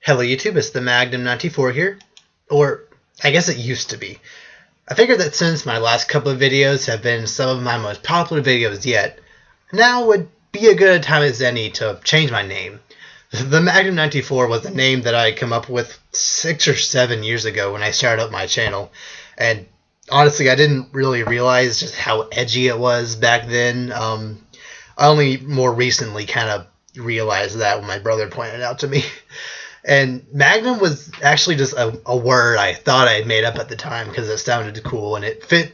Hello YouTube, it's the Magnum94 here, or I guess it used to be. I figured that since my last couple of videos have been some of my most popular videos yet, now would be a good time as any to change my name. The Magnum94 was a name that I had come up with 6 or 7 years ago when I started up my channel, and honestly I didn't really realize just how edgy it was back then. I only more recently kind of realized that when my brother pointed it out to me. And Magnum was actually just a word I thought I had made up at the time because it sounded cool and it fit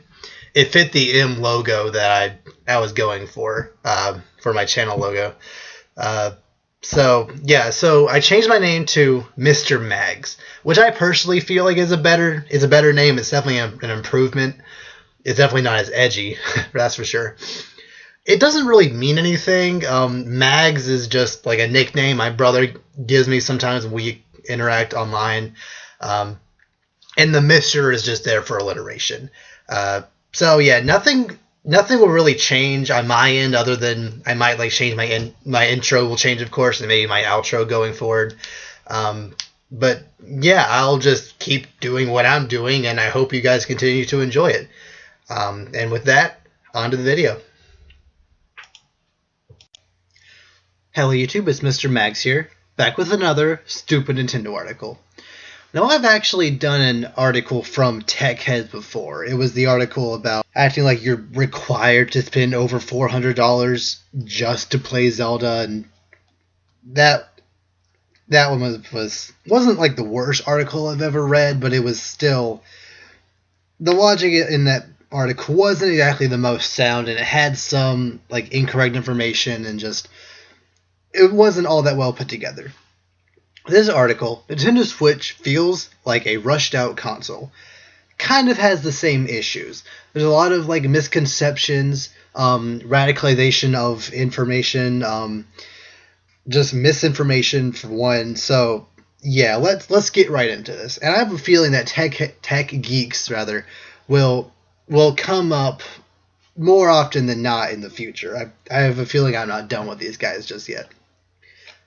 the M logo that I was going for my channel logo. So I changed my name to Mr. Magz, which I personally feel like is a better name. It's definitely an improvement. It's definitely not as edgy, that's for sure. It doesn't really mean anything. Magz is just like a nickname my brother gives me sometimes when we interact online. And the Mr. is just there for alliteration. So yeah, nothing will really change on my end other than I might like change my intro will change, of course, and maybe my outro going forward. But yeah, I'll just keep doing what I'm doing, and I hope you guys continue to enjoy it. And with that, on to the video. Hello YouTube, it's Mr. Magz here, back with another stupid Nintendo article. Now I've actually done an article from TechGeek before. It was the article about acting like you're required to spend over $400 just to play Zelda, and that one wasn't like the worst article I've ever read, but it was still, the logic in that article wasn't exactly the most sound, and it had some like incorrect information and just it wasn't all that well put together. This article, Nintendo Switch feels like a rushed out console, kind of has the same issues. There's a lot of like misconceptions, radicalization of information, just misinformation for one. So yeah, let's get right into this. And I have a feeling that TechGeeks will come up more often than not in the future. I have a feeling I'm not done with these guys just yet.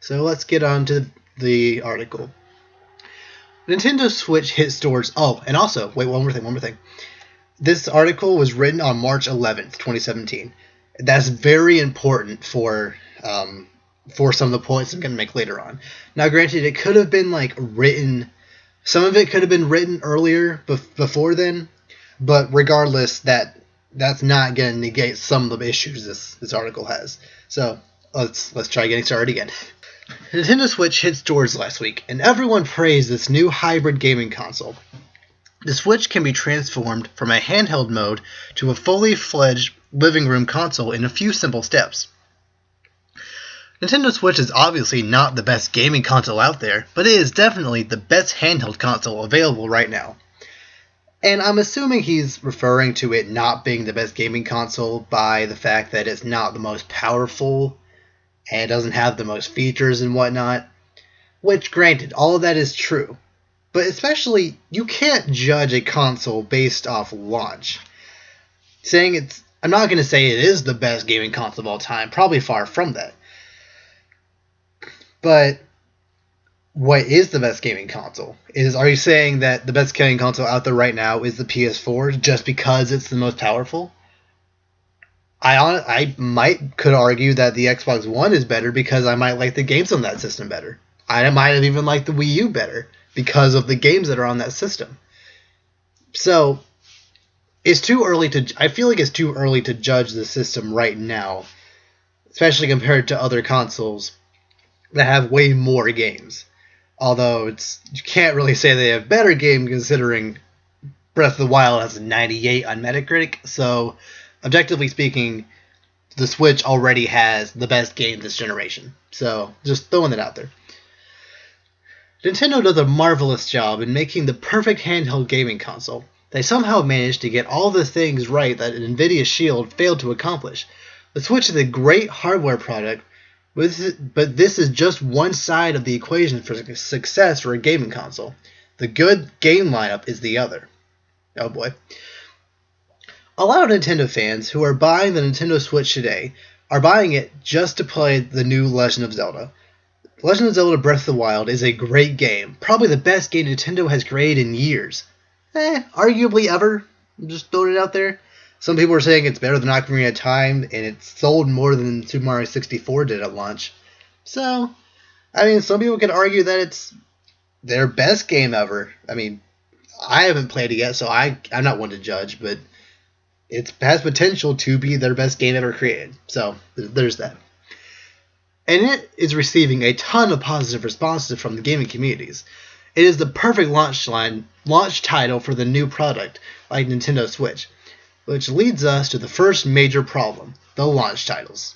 So let's get on to the article. Nintendo Switch hit stores. Oh, and also, wait, one more thing. This article was written on March 11th, 2017. That's very important for some of the points I'm going to make later on. Now, granted, it could have been like written. Some of it could have been written earlier, before then. But regardless, that's not going to negate some of the issues this article has. So let's try getting started again. Nintendo Switch hit stores last week, and everyone praised this new hybrid gaming console. The Switch can be transformed from a handheld mode to a fully fledged living room console in a few simple steps. Nintendo Switch is obviously not the best gaming console out there, but it is definitely the best handheld console available right now. And I'm assuming he's referring to it not being the best gaming console by the fact that it's not the most powerful and it doesn't have the most features and whatnot. Which, granted, all of that is true. But especially, you can't judge a console based off launch. I'm not going to say it is the best gaming console of all time, probably far from that. But what is the best gaming console? Are you saying that the best gaming console out there right now is the PS4 just because it's the most powerful? I could argue that the Xbox One is better because I might like the games on that system better. I might have even liked the Wii U better because of the games that are on that system. So it's too early I feel like it's too early to judge the system right now, especially compared to other consoles that have way more games. Although you can't really say they have better games considering Breath of the Wild has a 98 on Metacritic, so objectively speaking, the Switch already has the best game this generation. So, just throwing that out there. Nintendo does a marvelous job in making the perfect handheld gaming console. They somehow managed to get all the things right that Nvidia's Shield failed to accomplish. The Switch is a great hardware product, but this is just one side of the equation for success for a gaming console. The good game lineup is the other. Oh boy. A lot of Nintendo fans who are buying the Nintendo Switch today are buying it just to play the new Legend of Zelda. Legend of Zelda Breath of the Wild is a great game. Probably the best game Nintendo has created in years. Arguably ever. I'm just throwing it out there. Some people are saying it's better than Ocarina of Time, and it sold more than Super Mario 64 did at launch. So, I mean, some people could argue that it's their best game ever. I mean, I haven't played it yet, so I'm not one to judge, but it has potential to be their best game ever created. So, there's that. And it is receiving a ton of positive responses from the gaming communities. It is the perfect launch title for the new product, like Nintendo Switch, which leads us to the first major problem, the launch titles.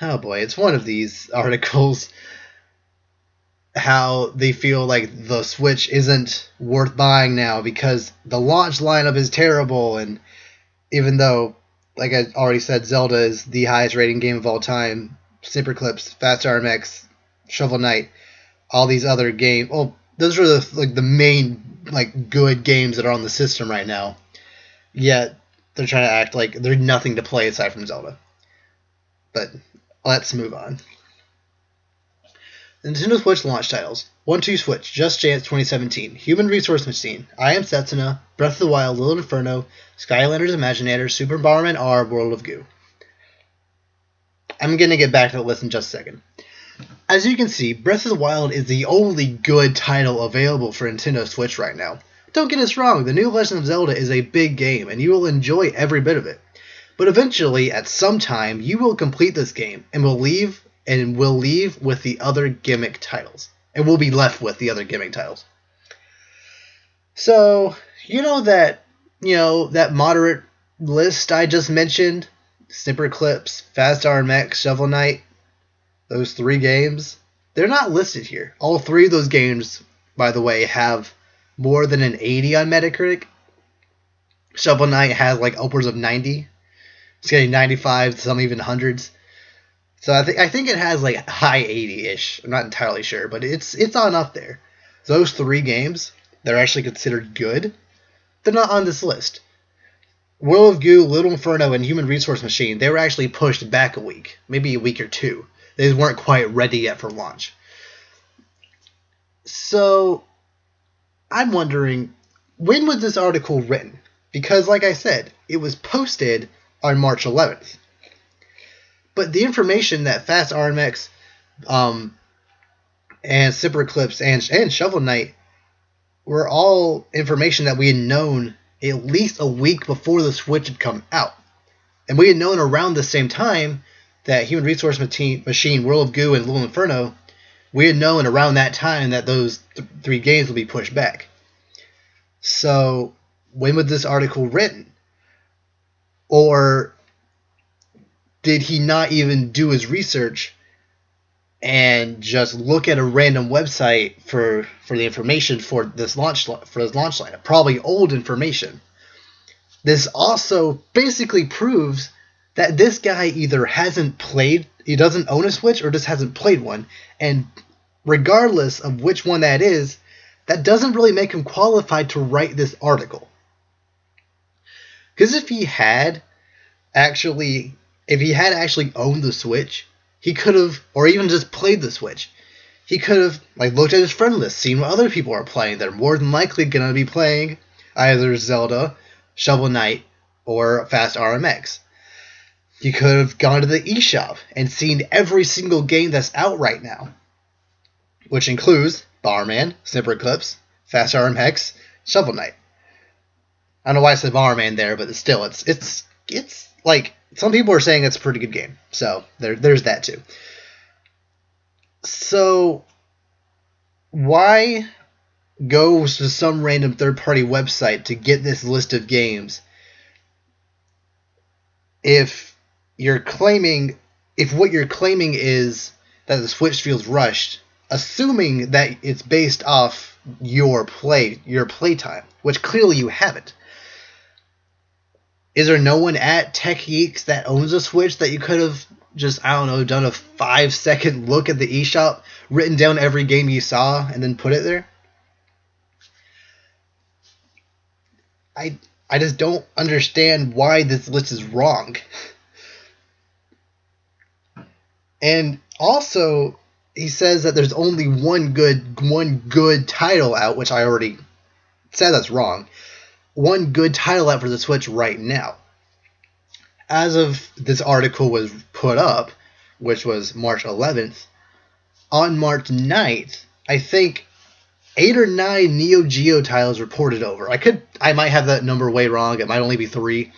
Oh boy, it's one of these articles how they feel like the Switch isn't worth buying now because the launch lineup is terrible, and even though, like I already said, Zelda is the highest rating game of all time, Snipperclips, Fast RMX, Shovel Knight, all these other games, well, those are the main good games that are on the system right now. Yet they're trying to act like there's nothing to play aside from Zelda. But let's move on. Nintendo Switch launch titles: 1-2 Switch, Just Dance 2017, Human Resource Machine, I Am Setsuna, Breath of the Wild, Little Inferno, Skylanders Imaginator, Super Bomberman R, World of Goo. I'm going to get back to the list in just a second. As you can see, Breath of the Wild is the only good title available for Nintendo Switch right now. Don't get us wrong, the new Legend of Zelda is a big game, and you will enjoy every bit of it. But eventually, at some time, you will complete this game, and will leave with the other gimmick titles. And we'll be left with the other gimmick titles. So, that moderate list I just mentioned, Snipperclips, Fast RMX, Shovel Knight, those 3 games, they're not listed here. All 3 of those games, by the way, have more than an 80 on Metacritic. Shovel Knight has upwards of 90. It's getting 95, some even hundreds. So I think it has high 80-ish. I'm not entirely sure, but it's on up there. Those 3 games, they're actually considered good. They're not on this list. World of Goo, Little Inferno, and Human Resource Machine, they were actually pushed back a week, maybe a week or 2. They weren't quite ready yet for launch. So, I'm wondering, when was this article written? Because, like I said, it was posted on March 11th. But the information that Fast RMX and Snipperclips and Shovel Knight were all information that we had known at least a week before the Switch had come out. And we had known around the same time that Human Resource Machine, World of Goo, and Little Inferno, we had known around that time that those 3 games would be pushed back. So, when was this article written? Or did he not even do his research and just look at a random website for the information for this launch lineup? Probably old information. This also basically proves that this guy either he doesn't own a Switch, or just hasn't played one. And regardless of which one that is, that doesn't really make him qualified to write this article. Because if he had actually owned the Switch, he could have, or even just played the Switch, he could have looked at his friend list, seen what other people are playing. They're more than likely going to be playing either Zelda, Shovel Knight, or Fast RMX. He could have gone to the eShop and seen every single game that's out right now, which includes Bomberman, Snipperclips, Fast RMX, Shovel Knight. I don't know why I said Bomberman there, but still, it's some people are saying it's a pretty good game. So there's that too. So why go to some random third-party website to get this list of games if what you're claiming is that the Switch feels rushed, assuming that it's based off your playtime, which clearly you haven't? Is there no one at TechGeek that owns a Switch that you could have just, done a 5-second look at the eShop, written down every game you saw, and then put it there? I just don't understand why this list is wrong. And Also, he says that there's only one good title out, which I already said that's wrong. One good title out for the Switch right now. As of this article was put up, which was March 11th, on March 9th, I think 8 or 9 Neo Geo titles reported over. I might have that number way wrong. It might only be 3,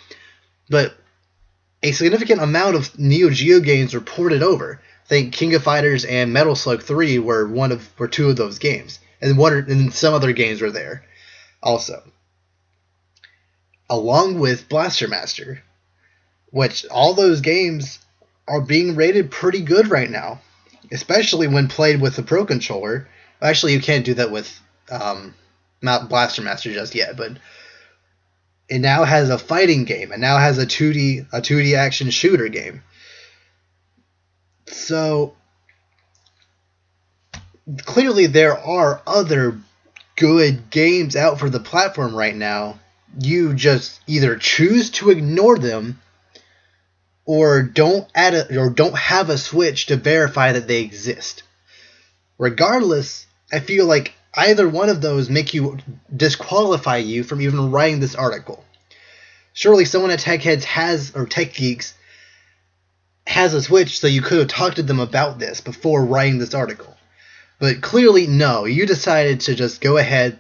but a significant amount of Neo Geo games reported over. I think King of Fighters and Metal Slug 3 were two of those games, and some other games were there also, along with Blaster Master, which all those games are being rated pretty good right now, especially when played with the Pro Controller. Actually, you can't do that with not Blaster Master just yet, but it now has a fighting game. It now has a 2D action shooter game. So clearly there are other good games out for the platform right now. You just either choose to ignore them or don't have a Switch to verify that they exist. Regardless, I feel like either one of those disqualify you from even writing this article. Surely someone at TechGeeks has a Switch, so you could have talked to them about this before writing this article. But clearly, no. You decided to just go ahead,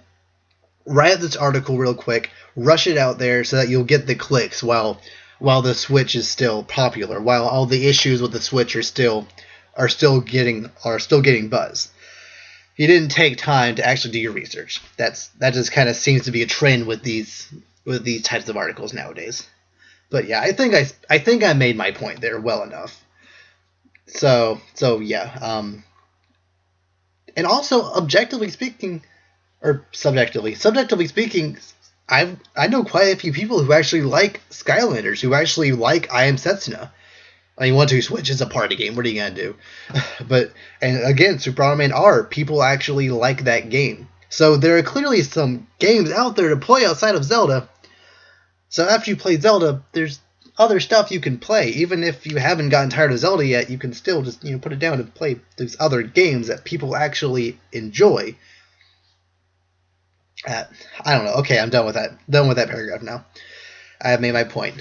write this article real quick, rush it out there so that you'll get the clicks while the Switch is still popular, while all the issues with the Switch are still getting buzz. You didn't take time to actually do your research. That just kind of seems to be a trend with these types of articles nowadays. But yeah, I think I made my point there well enough. So yeah. And also, objectively speaking, or subjectively speaking, I know quite a few people who actually like Skylanders, who actually like I Am Setsuna. I mean, 1-2 Switch is a party game. What are you gonna do? And again, Super Mario Man R, people actually like that game. So there are clearly some games out there to play outside of Zelda. So after you play Zelda, there's other stuff you can play. Even if you haven't gotten tired of Zelda yet, you can still just put it down and play those other games that people actually enjoy. I don't know. Okay, I'm done with that. Done with that paragraph now. I have made my point.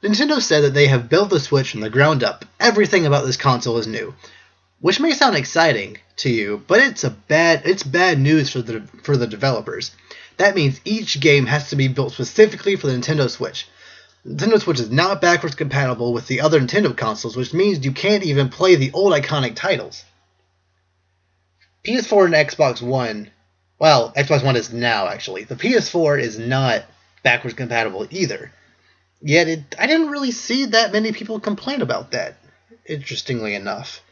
Nintendo said that they have built the Switch from the ground up. Everything about this console is new, which may sound exciting to you, but it's bad news for the developers. That means each game has to be built specifically for the Nintendo Switch. The Nintendo Switch is not backwards compatible with the other Nintendo consoles, which means you can't even play the old iconic titles. PS4 and Xbox One, well, Xbox One is now actually. The PS4 is not backwards compatible either. Yet I didn't really see that many people complain about that, interestingly enough.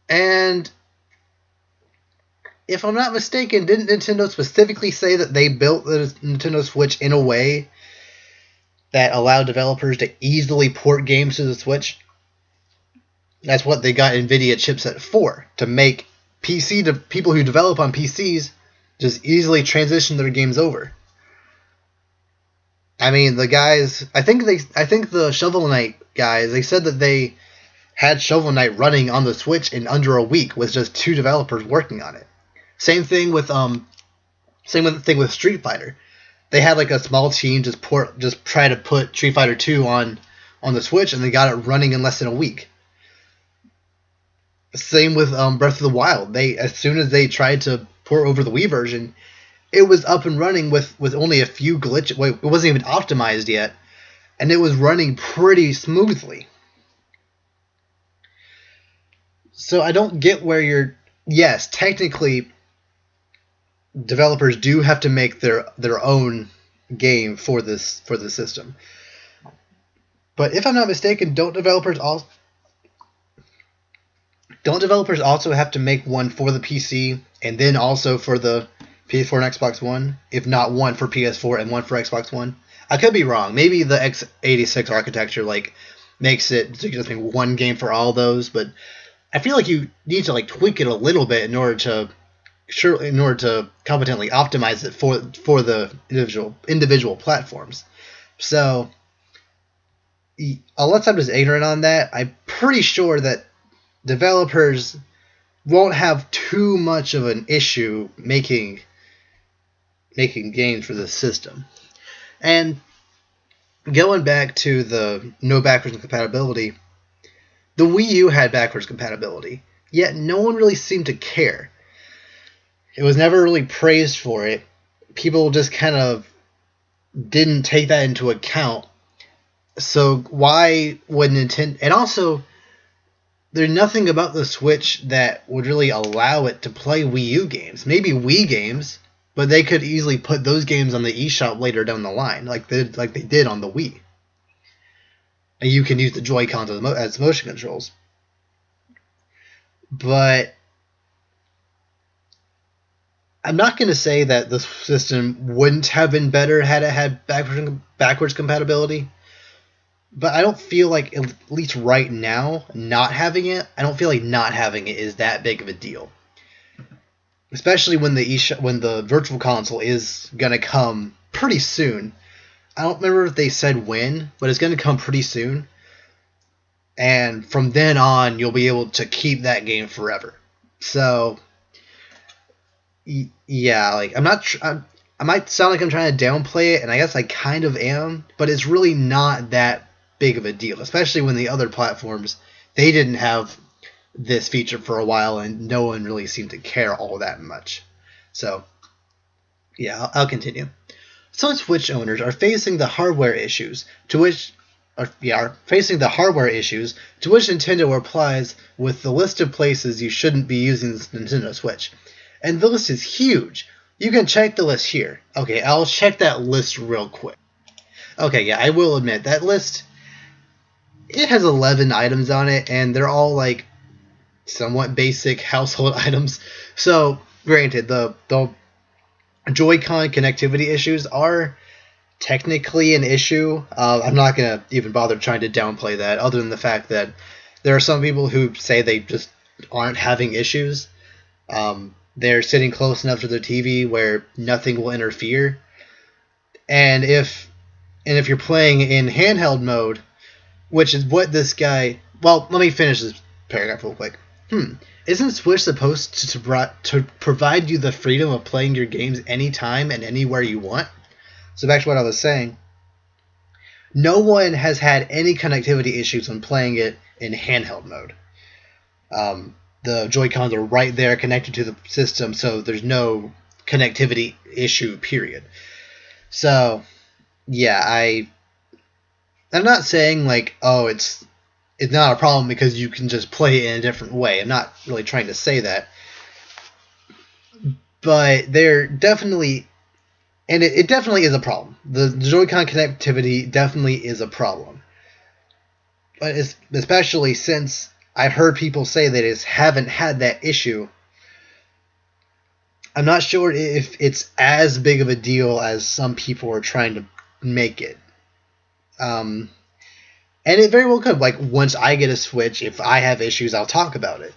And if I'm not mistaken, didn't Nintendo specifically say that they built the Nintendo Switch in a way that allowed developers to easily port games to the Switch? That's what they got NVIDIA chipset for, to make people who develop on PCs just easily transition their games over. I mean, the guys, I think the Shovel Knight guys, they said that they had Shovel Knight running on the Switch in under a week with just 2 developers working on it. Same thing with Street Fighter. They had like a small team just try to put Street Fighter 2 on the Switch, and they got it running in less than a week. Same with Breath of the Wild. As soon as they tried to port over the Wii version, it was up and running with only a few glitches. Wait, it wasn't even optimized yet, and it was running pretty smoothly. So I don't get where yes, technically, developers do have to make their own game for the system. But if I'm not mistaken, don't developers also have to make one for the PC and then also for the PS4 and Xbox One? If not one for PS4 and one for Xbox One? I could be wrong. Maybe the x86 architecture makes it so you can just make one game for all those, but I feel like you need to tweak it a little bit in order to competently optimize it for the individual platforms. So unless I'm just ignorant on that, I'm pretty sure that developers won't have too much of an issue making games for this system. And going back to the no backwards compatibility, the Wii U had backwards compatibility, yet no one really seemed to care. It was never really praised for it. People just kind of didn't take that into account. So why would Nintendo... And also, there's nothing about the Switch that would really allow it to play Wii U games. Maybe Wii games, but they could easily put those games on the eShop later down the line, like they did on the Wii. And you can use the Joy-Cons as motion controls. But I'm not going to say that the system wouldn't have been better had it had backwards compatibility. But I don't feel like, at least right now, not having it, I don't feel like not having it is that big of a deal. Especially when the Virtual Console is going to come pretty soon. I don't remember if they said when, but it's going to come pretty soon. And from then on, you'll be able to keep that game forever. So, yeah, like, I might sound like I'm trying to downplay it, and I guess I kind of am, but it's really not that big of a deal, especially when the other platforms, they didn't have this feature for a while, and no one really seemed to care all that much. So, yeah, I'll continue. Some Switch owners are facing the hardware issues to which Nintendo replies with the list of places you shouldn't be using the Nintendo Switch. And the list is huge. You can check the list here. Okay, I'll check that list real quick. Okay, yeah, I will admit, that list, it has 11 items on it, and they're all, like, somewhat basic household items. So, granted, the Joy-Con connectivity issues are technically an issue. I'm not going to even bother trying to downplay that, other than the fact that there are some people who say they just aren't having issues. They're sitting close enough to their TV where nothing will interfere. And if you're playing in handheld mode, which is what this guy... Well, let me finish this paragraph real quick. Isn't Switch supposed to provide you the freedom of playing your games anytime and anywhere you want? So back to what I was saying. No one has had any connectivity issues when playing it in handheld mode. The Joy-Cons are right there connected to the system, so there's no connectivity issue, period. So, yeah, I'm not saying, like, oh, it's not a problem because you can just play it in a different way. I'm not really trying to say that. But they're definitely... And it definitely is a problem. The Joy-Con connectivity definitely is a problem. But especially since I've heard people say they just haven't had that issue. I'm not sure if it's as big of a deal as some people are trying to make it. And it very well could. Like, once I get a Switch, if I have issues, I'll talk about it.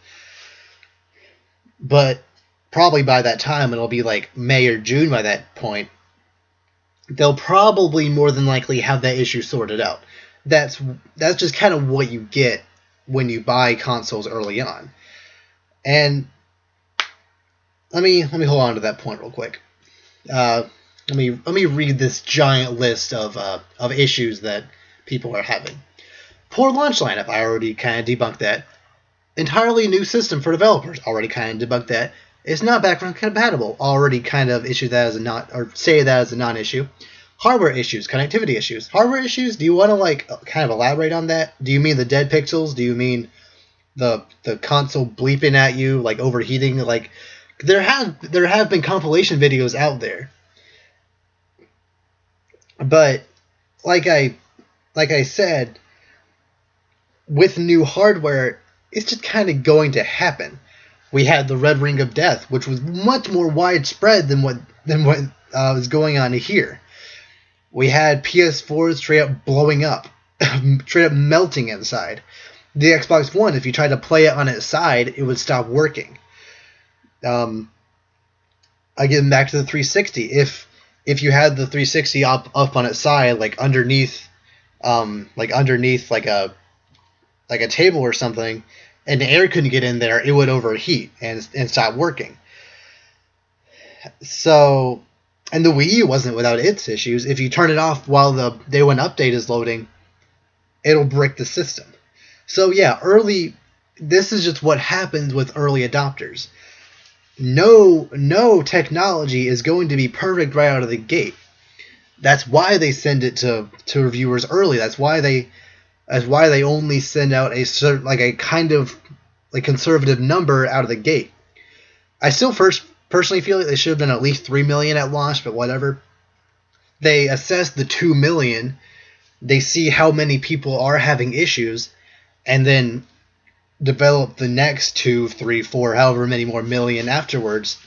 But probably by that time, it'll be like May or June by that point. They'll probably more than likely have that issue sorted out. That's just kind of what you get when you buy consoles early on. And let me hold on to that point real quick. Let me read this giant list of issues that people are having. Poor launch lineup. I already kind of debunked that. Entirely new system for developers. Already kind of debunked that. It's not backwards compatible. Already kind of issue that as a not, or say that as a non-issue. Hardware issues, connectivity issues. Hardware issues, do you want to like kind of elaborate on that? Do you mean the dead pixels? Do you mean the console bleeping at you, like overheating? Like there have been compilation videos out there. But like I said, with new hardware, it's just kind of going to happen. We had the Red Ring of Death, which was much more widespread than what was going on here. We had PS4s straight up blowing up, straight up melting inside. The Xbox One, if you tried to play it on its side, it would stop working. Again, back to the 360. If you had the 360 up on its side, like underneath like underneath like a table or something, and the air couldn't get in there, it would overheat and stop working. So, and the Wii U wasn't without its issues. If you turn it off while the day one update is loading, it'll brick the system. So yeah, this is just what happens with early adopters. No technology is going to be perfect right out of the gate. That's why they send it to reviewers early. That's why they only send out a certain, like, a kind of like conservative number out of the gate. I still personally feel like they should have done at least 3 million at launch, but whatever. They assess the 2 million, they see how many people are having issues, and then develop the next 2, 3, 4, however many more million afterwards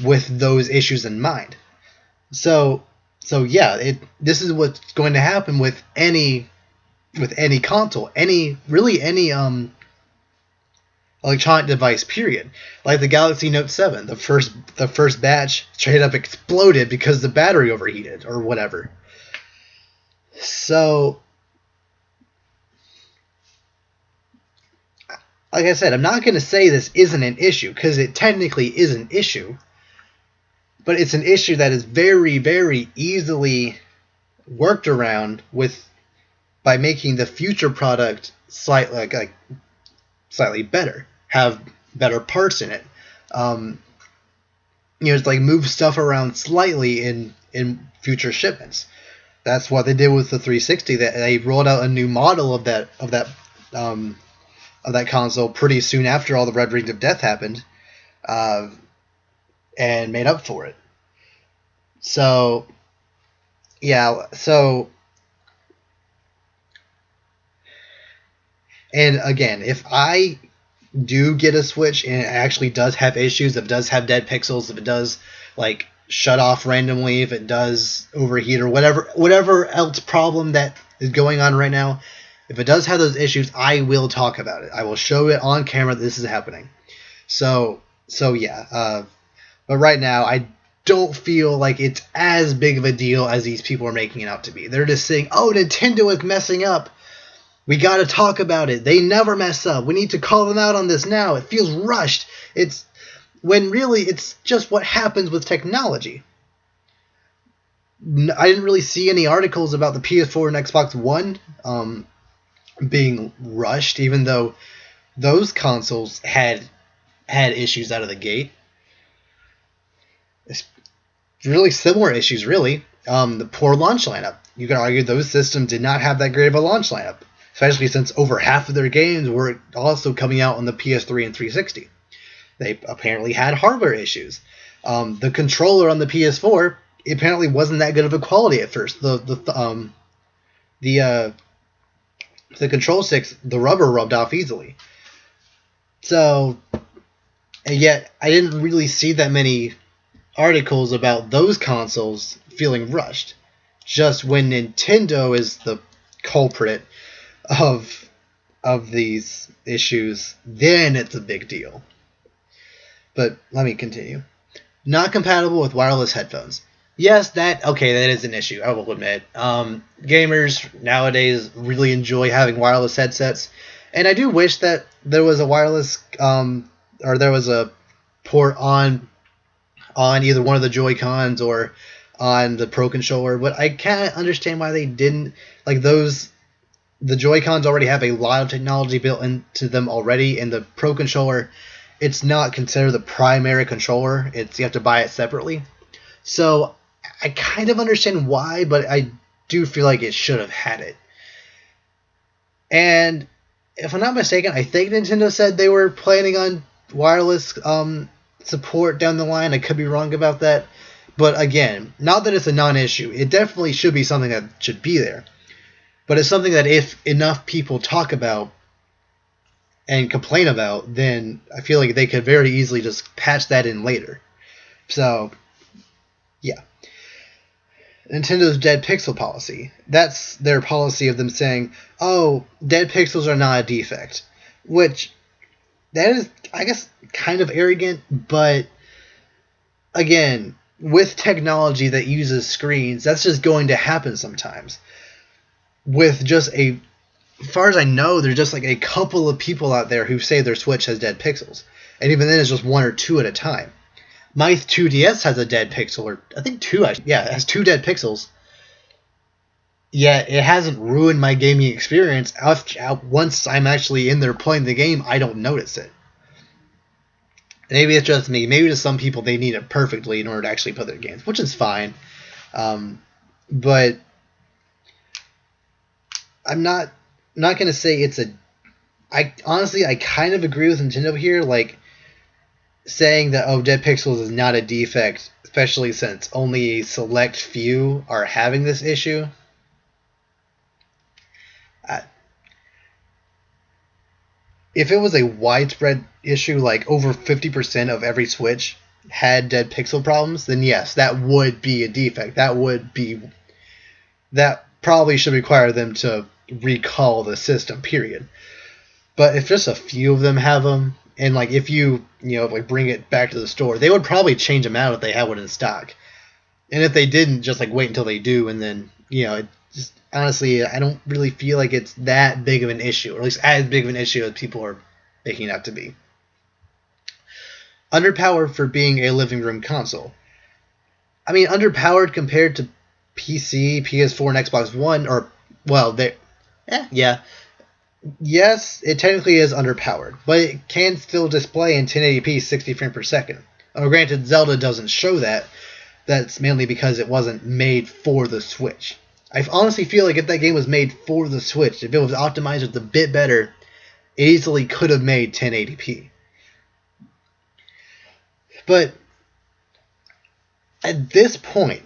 with those issues in mind. So yeah, this is what's going to happen with any console, any electronic device, period. Like the Galaxy Note 7, the first batch straight up exploded because the battery overheated or whatever. So, like I said, I'm not going to say this isn't an issue, because it technically is an issue, but it's an issue that is very, very easily worked around by making the future product slightly better, have better parts in it. It's like move stuff around slightly in future shipments. That's what they did with the 360. That they rolled out a new model of that console pretty soon after all the Red Rings of Death happened, and made up for it. So, yeah. So, and again, if I do get a Switch and it actually does have issues, if it does have dead pixels, if it does like shut off randomly, if it does overheat or whatever else problem that is going on right now, if it does have those issues, I will talk about it. I will show it on camera that this is happening. So yeah. But right now, I don't feel like it's as big of a deal as these people are making it out to be. They're just saying, oh, Nintendo is messing up. We got to talk about it. They never mess up. We need to call them out on this now. It feels rushed. When really it's just what happens with technology. I didn't really see any articles about the PS4 and Xbox One being rushed, even though those consoles had issues out of the gate. It's really similar issues, really. The poor launch lineup. You could argue those systems did not have that great of a launch lineup, especially since over half of their games were also coming out on the PS3 and 360. They apparently had hardware issues. The controller on the PS4 apparently wasn't that good of a quality at first. The control sticks, the rubber rubbed off easily. So, and yet I didn't really see that many articles about those consoles feeling rushed. Just when Nintendo is the culprit of these issues, then it's a big deal. But let me continue. Not compatible with wireless headphones. Yes, that is an issue, I will admit. Gamers nowadays really enjoy having wireless headsets, and I do wish that there was a wireless, or there was a port on either one of the Joy-Cons or on the Pro Controller, but I can't understand why they didn't. Like the Joy-Cons already have a lot of technology built into them already, and the Pro Controller, it's not considered the primary controller. You have to buy it separately. So I kind of understand why, but I do feel like it should have had it. And if I'm not mistaken, I think Nintendo said they were planning on wireless support down the line. I could be wrong about that. But again, not that it's a non-issue. It definitely should be something that should be there. But it's something that if enough people talk about and complain about, then I feel like they could very easily just patch that in later. So, yeah. Nintendo's dead pixel policy. That's their policy of them saying, oh, dead pixels are not a defect. Which, that is, I guess, kind of arrogant, but again, with technology that uses screens, that's just going to happen sometimes. with just as far as I know, there's just like a couple of people out there who say their Switch has dead pixels, and even then it's just one or two at a time. My 2DS has a dead pixel, or I think two. Yeah, it has 2 dead pixels. Yet it hasn't ruined my gaming experience. Once I'm actually in there playing the game, I don't notice it. Maybe it's just me. Maybe to some people they need it perfectly in order to actually play their games, which is fine. But I'm not going to say it's a. I honestly kind of agree with Nintendo here, like saying that dead pixels is not a defect, especially since only a select few are having this issue. If it was a widespread issue, like over 50% of every Switch had dead pixel problems, then yes, that would be a defect. That probably should require them to recall the system, period. But if just a few of them have them, and like if you like bring it back to the store, they would probably change them out if they had one in stock. And if they didn't, just like wait until they do, and then just honestly, I don't really feel like it's that big of an issue, or at least as big of an issue as people are making it out to be. Underpowered for being a living room console. I mean, underpowered compared to PC, PS4, and Xbox One, yes, it technically is underpowered, but it can still display in 1080p 60 frames per second. Granted, Zelda doesn't show that. That's mainly because it wasn't made for the Switch. I honestly feel like if that game was made for the Switch, if it was optimized just a bit better, it easily could have made 1080p. But at this point,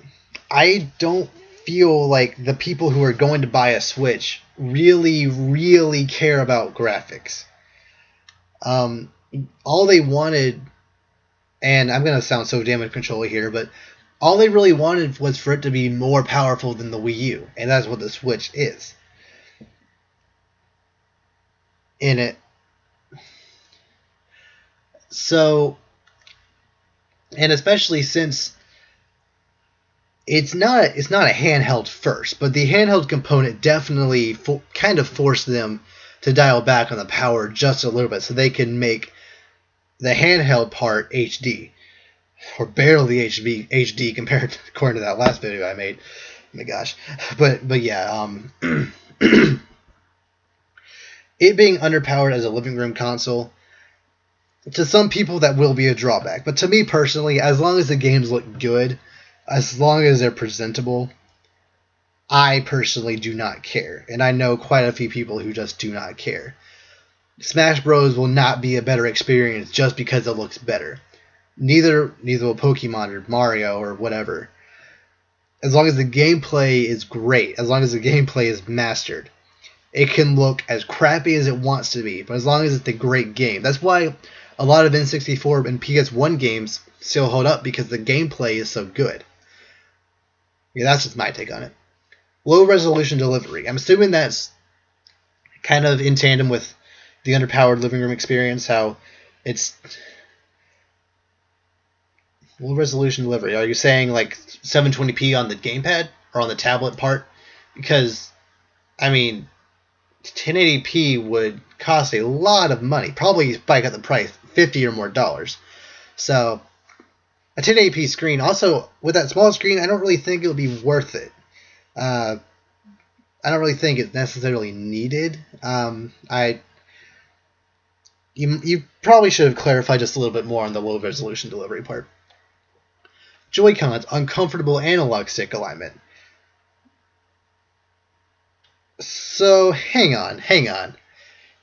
I don't feel like the people who are going to buy a Switch really, really care about graphics. All they wanted, and I'm going to sound so damage control here, but all they really wanted was for it to be more powerful than the Wii U, and that's what the Switch is. In it. So, and especially since it's not a handheld first, but the handheld component definitely kind of forced them to dial back on the power just a little bit so they can make the handheld part HD. Or barely HD compared to, according to that last video I made. Oh my gosh. But yeah, it being underpowered as a living room console, to some people that will be a drawback. But to me personally, as long as the games look good, as long as they're presentable, I personally do not care. And I know quite a few people who just do not care. Smash Bros. Will not be a better experience just because it looks better. Neither will Pokemon or Mario or whatever. As long as the gameplay is great, as long as the gameplay is mastered, it can look as crappy as it wants to be, but as long as it's a great game. That's why a lot of N64 and PS1 games still hold up, because the gameplay is so good. Yeah, that's just my take on it. Low resolution delivery. I'm assuming that's kind of in tandem with the underpowered living room experience, how it's low resolution delivery. Are you saying like 720p on the gamepad or on the tablet part? Because, I mean, 1080p would cost a lot of money. Probably spike up the price, $50 or more. So, a 1080p screen. Also, with that small screen, I don't really think it'll be worth it. I don't really think it's necessarily needed. You probably should have clarified just a little bit more on the low resolution delivery part. Joy-Cons, uncomfortable analog stick alignment. So, hang on.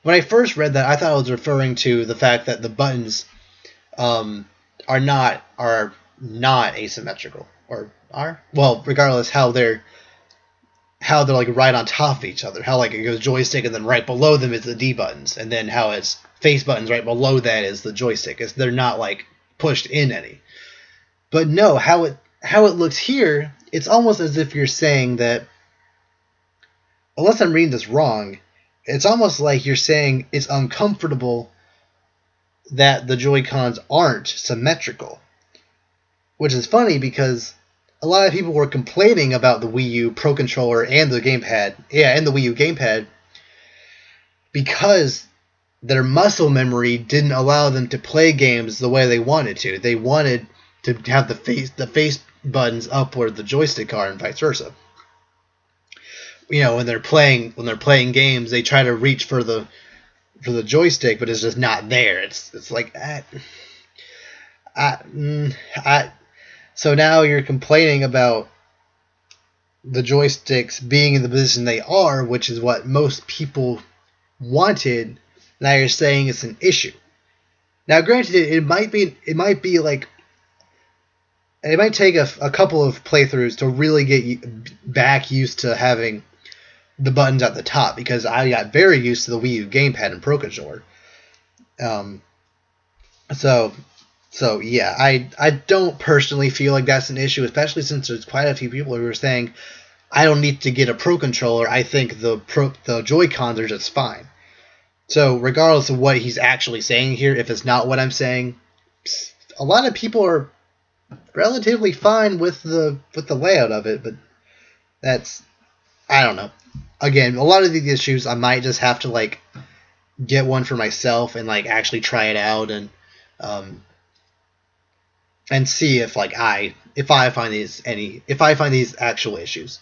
When I first read that, I thought I was referring to the fact that the buttons are not asymmetrical, or are? Well, regardless how they're like right on top of each other. How like it goes joystick and then right below them is the D buttons, and then how it's face buttons right below that is the joystick. They're not like pushed in any. But no, how it looks here, it's almost as if you're saying that, unless I'm reading this wrong, it's almost like you're saying it's uncomfortable that the Joy-Cons aren't symmetrical. Which is funny because a lot of people were complaining about the Wii U Pro Controller and the gamepad, and the Wii U gamepad, because their muscle memory didn't allow them to play games the way they wanted to. They wanted to have the face buttons up where the joystick are, and vice versa. When they're playing games, they try to reach for the joystick, but it's just not there. It's like so now you're complaining about the joysticks being in the position they are, which is what most people wanted. Now you're saying it's an issue. Now, granted, it might take a couple of playthroughs to really get back used to having the buttons at the top, because I got very used to the Wii U gamepad and Pro Controller. So yeah, I don't personally feel like that's an issue, especially since there's quite a few people who are saying, I don't need to get a Pro Controller. I think the Joy-Cons are just fine. So regardless of what he's actually saying here, if it's not what I'm saying, a lot of people are relatively fine with the layout of it, but I don't know. Again, a lot of these issues I might just have to get one for myself and actually try it out and see if I find these actual issues.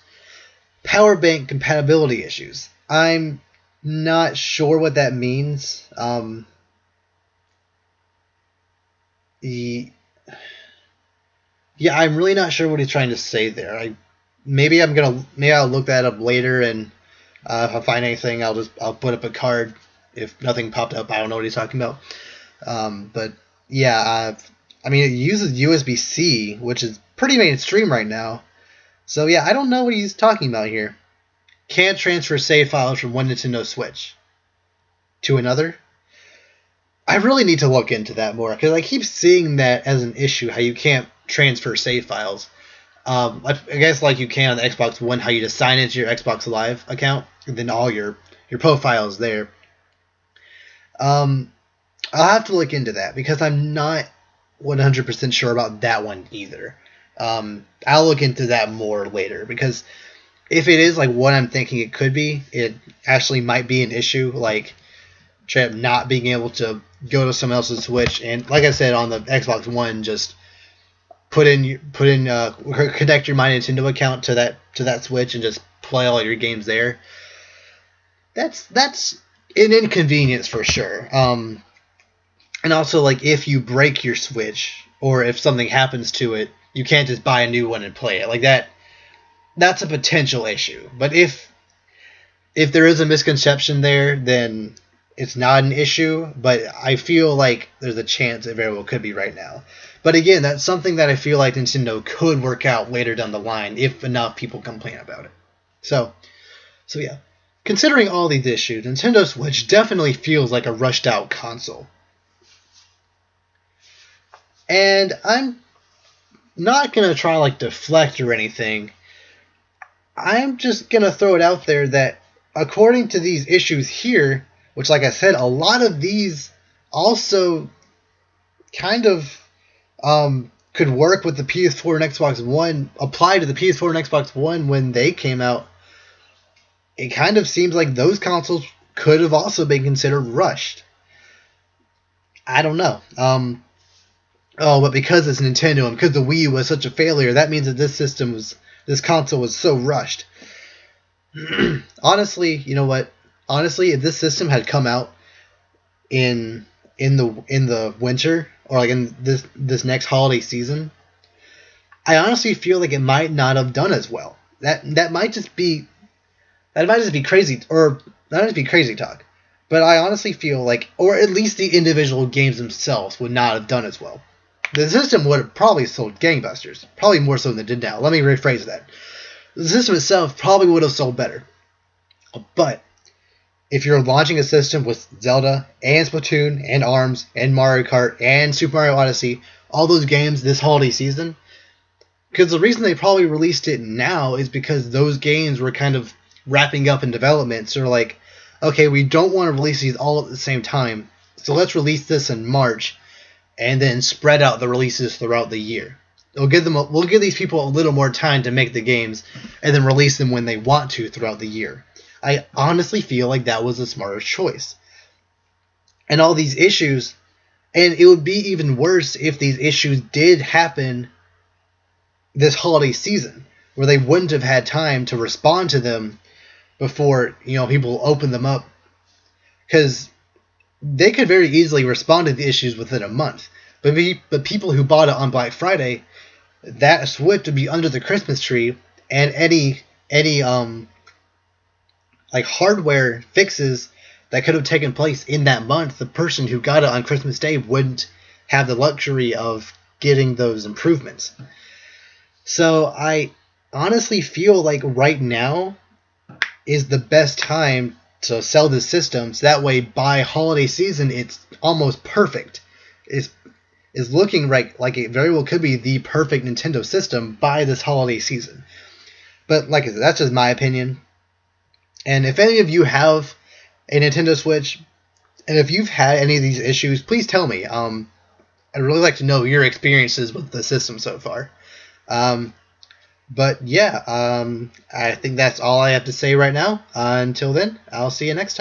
Power bank compatibility issues. I'm not sure what that means. Yeah, I'm really not sure what he's trying to say there. Maybe I'll look that up later, and if I find anything, I'll put up a card. If nothing popped up, I don't know what he's talking about. But yeah, it uses USB-C, which is pretty mainstream right now. So yeah, I don't know what he's talking about here. Can't transfer save files from one Nintendo Switch to another. I really need to look into that more, because I keep seeing that as an issue, how you can't transfer save files. I guess you can on the Xbox One, how you just sign into your Xbox Live account, and then all your profile is there. I'll have to look into that, because I'm not 100% sure about that one either. I'll look into that more later, because if it is what I'm thinking it could be, it actually might be an issue, not being able to go to someone else's Switch, and like I said, on the Xbox One, just connect your My Nintendo account to that Switch and just play all your games there. That's an inconvenience for sure. And also, if you break your Switch, or if something happens to it, you can't just buy a new one and play it. That's a potential issue. But if there is a misconception there, then it's not an issue. But I feel like there's a chance it very well could be right now. But again, that's something that I feel like Nintendo could work out later down the line if enough people complain about it. So yeah. Considering all these issues, Nintendo Switch definitely feels like a rushed out console. And I'm not going to try deflect or anything. I'm just going to throw it out there that according to these issues here, which like I said, a lot of these also kind of could work with the PS4 and Xbox One, apply to the PS4 and Xbox One when they came out. It kind of seems like those consoles could have also been considered rushed. I don't know. But because it's Nintendo and because the Wii U was such a failure, that means that this console was so rushed. Honestly, you know what? Honestly, if this system had come out in the winter, or in this next holiday season, I honestly feel like it might not have done as well. That might just be crazy, or not just be crazy talk. But I honestly feel like, or at least the individual games themselves would not have done as well. The system would have probably sold gangbusters. Probably more so than it did now. Let me rephrase that. The system itself probably would have sold better. But if you're launching a system with Zelda and Splatoon and ARMS and Mario Kart and Super Mario Odyssey, all those games this holiday season, because the reason they probably released it now is because those games were kind of wrapping up in development. So they're okay, we don't want to release these all at the same time, so let's release this in March and then spread out the releases throughout the year. We'll give these people a little more time to make the games, and then release them when they want to throughout the year. I honestly feel like that was the smarter choice. And all these issues, and it would be even worse if these issues did happen this holiday season, where they wouldn't have had time to respond to them before people open them up, because they could very easily respond to the issues within a month. But people who bought it on Black Friday, that Switch would be under the Christmas tree, and any like hardware fixes that could have taken place in that month, the person who got it on Christmas Day wouldn't have the luxury of getting those improvements. So I honestly feel like right now is the best time to sell this system, so that way by holiday season it's almost perfect. It's looking like it very well could be the perfect Nintendo system by this holiday season. But like I said, that's just my opinion. And if any of you have a Nintendo Switch, and if you've had any of these issues, please tell me. I'd really like to know your experiences with the system so far. But yeah, I think that's all I have to say right now. Until then, I'll see you next time.